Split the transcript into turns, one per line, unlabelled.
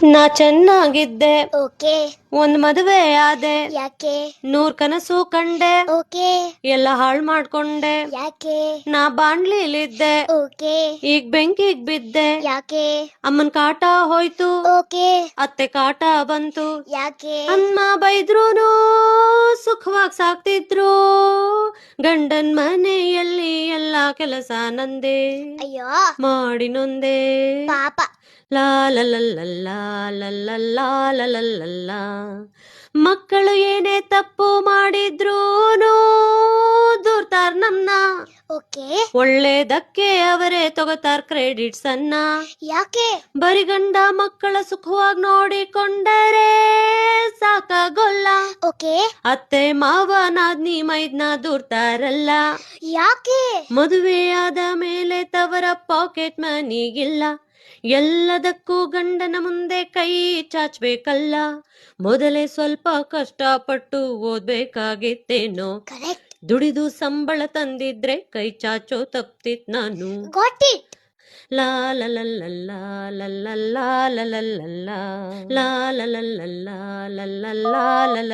ನಾ ಚೆನ್ನಾಗಿದ್ದೆ,
ಓಕೆ.
ಒಂದ್ ಮದುವೆ ಆದೆ,
ಯಾಕೆ?
100 ಕನಸು ಕಂಡೆ,
ಓಕೆ.
ಎಲ್ಲ ಹಾಳ್ ಮಾಡ್ಕೊಂಡೆ.
ಯಾಕೆ?
ನಾ ಬಾಣ್ಲಿಲಿದ್ದೆ,
ಓಕೆ.
ಈಗ ಬೆಂಕಿಗ್ ಬಿದ್ದೆ.
ಯಾಕೆ?
ಅಮ್ಮನ್ ಕಾಟ ಹೋಯ್ತು,
ಓಕೆ.
ಅತ್ತೆ ಕಾಟ ಬಂತು.
ಯಾಕೆ?
ಅಮ್ಮ ಬೈದ್ರೂನು ಸುಖವಾಗಿ ಸಾಕ್ತಿದ್ರು, ಗಂಡನ್ ಮನೆಯಲ್ಲಿ ಎಲ್ಲಾ ಕೆಲಸ ನಂದೆ,
ಅಯ್ಯೋ
ಮಾಡಿ ನೊಂದೆ.
ಪಾಪ.
ಲಾ ಲ ಲ ಲ ಲಾ ಲ ಲ ಲಾ ಲ ಲ ಲ ಲಾ. ಮಕ್ಕಳು ಏನೇ ತಪ್ಪು ಮಾಡಿದ್ರೂನು ದೂರ್ತಾರ್ ನಮ್ನ,
ಓಕೆ.
ಒಳ್ಳೇದಕ್ಕೆ ಅವರೇ ತಗೋತಾರ್ ಕ್ರೆಡಿಟ್ಸ್ ಅನ್ನ.
ಯಾಕೆ?
ಬರಿ ಗಂಡ ಮಕ್ಕಳ ಸುಖವಾಗಿ ನೋಡಿಕೊಂಡರೆ ಸಾಕಾಗೋಲ್ಲ,
ಓಕೆ.
ಅತ್ತೆ ಮಾವ ನಾದ್ನಿ ಮೈದ್ನ ದೂರ್ತಾರಲ್ಲ.
ಯಾಕೆ?
ಮದುವೆಯಾದ ಮೇಲೆ ತವರ ಪಾಕೆಟ್ ಮನಿಗಿಲ್ಲ, ಎಲ್ಲದಕ್ಕೂ ಗಂಡನ ಮುಂದೆ ಕೈ ಚಾಚ್ಬೇಕಲ್ಲ. ಮೊದಲೇ ಸ್ವಲ್ಪ ಕಷ್ಟಪಟ್ಟು ಓದ್ಬೇಕಾಗಿತ್ತೇನೋ,
ಕರೆಕ್ಟ್.
ದುಡಿದು ಸಂಬಳ ತಂದಿದ್ರೆ ಕೈ ಚಾಚೋ ತಪ್ತಿತ್ ನಾನು.
Got it.
ಲಾ ಲ ಲ ಲ ಲಾ ಲ ಲ ಲಾ ಲ ಲ ಲ ಲಾ ಲಾ ಲ ಲ ಲ ಲಾ ಲ ಲ ಲಾ ಲ ಲ